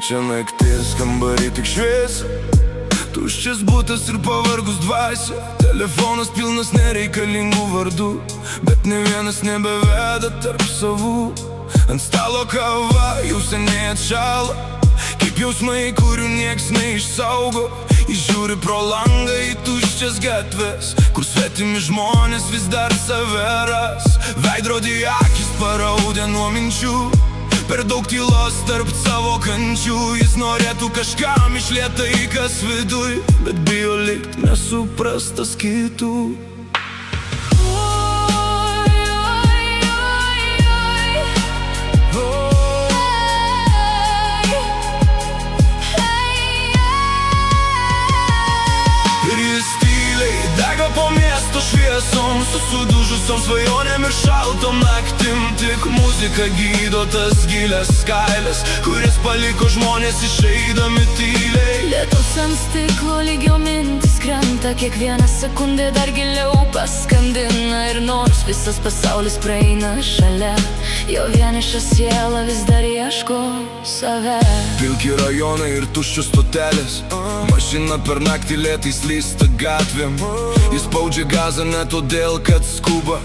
Čia naktis, kambarį tik šviesa, tuščias butas ir pavargus dvasia. Telefonas pilnas nereikalingų vardų, bet ne vienas nebeveda tarp savų. Ant stalo kava jau seniai atšalo, kaip jausmai, kurių nieks neišsaugo. Įžiūri pro langą į tuščias gatves, kur svetimi žmonės vis dar save ras. Veidrodį akis paraudė nuo minčių, per daug tylos tarp savo kančių. Jis norėtų kažkam išliet tai, kas viduj, bet bijo likt nesuprastas kitų. Po miesto šviesom, su sudužusiom svajonėm ir šaltom naktim. Tik muzika gydo tas gilias skailes, kuris paliko žmonės išeidami tyliai. Lietus ant stiklo lygio mintis krenta, kiekvieną sekundę dar giliau paskandina. Ir nors visas pasaulis praeina šalia, jo vieniša siela vis dar ieško save. Pilki rajonai ir tuščios stotelės, mašina per naktį lėtai slysta gatvėm. Jis spaudžia gazą ne todėl, kad skuba,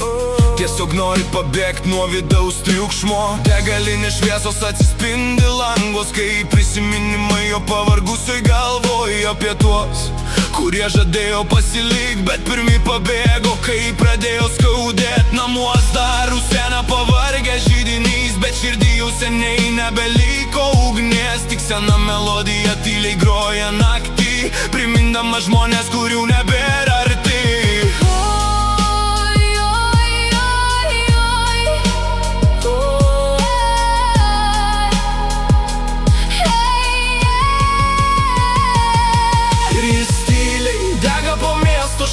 tiesiog nori pabėgt nuo vidaus triukšmo. Degalinės šviesos atsispindi langos, kai prisiminimai jo pavargusioj galvoj apie tuos, kurie žadėjo pasilikt, bet pirmi pabėgo, kai pradėjo skaudėt namuos. Dar rusena pavargę židinys, bet širdį jau seniai nebeliko ugnies. Tik sena melodija tyliai groja naktį, primindama žmonės, kurių nebėra arti.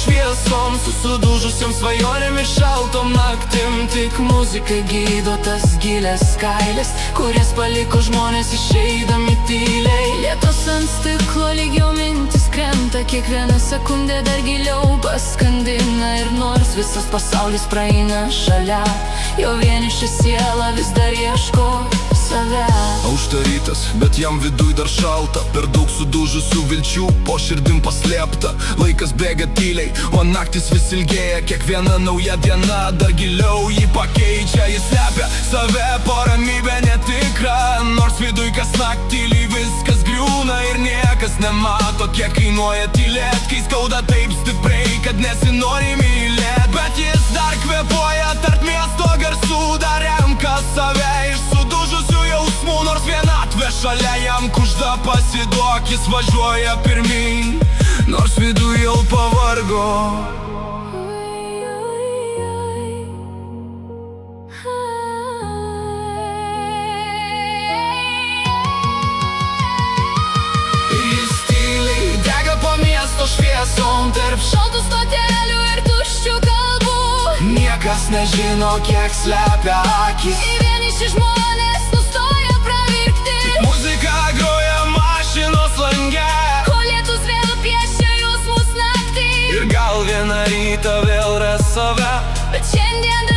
Šviesom, su sudužusiom svajonėm ir šaltom naktim. Tik muzika gydo tas gilias skailes, kurias paliko žmonės išeidami tyliai. Lietus ant stiklo lygio mintis krenta, kiekvieną sekundę dar giliau paskandina. Ir nors visas pasaulis praeina šalia, jo vieniša siela vis dar ieško save. Aušta rytas, bet jam viduj dar šalta, per daug sudužusių vilčių po širdim paslėpta. Laikas bėga tyliai, o naktis vis ilgėja, kiekviena nauja diena dar giliau jį pakeičia. Jis slepia save po ramybę netikrą, nors viduj kas naktį tyliai viskas griūna. Ir niekas nemato, kiek kainuoja tylėt, kai skauda taip stipriai, kad nesinori mylėt. Bet jis dar kvėpuoja tarp miesto garsų, dar renka save iš sudužusių jausmų. Nors vienatvė šalia jam kužda, pasiduok, jis važiuoja pirmyn, nors viduj jau pavargo. Jis tyliai dega po miesto šviesom, tarp šaltų stotelių ir tuščių kalbų. Niekas nežino, kiek slepia akis, į vieniši žmonės nustoja pravirkti. tik muzika groja mašinos lange, kol lietus vėl piešia jausmus naktį. ir gal vieną rytą vėl ras save, bet šiandien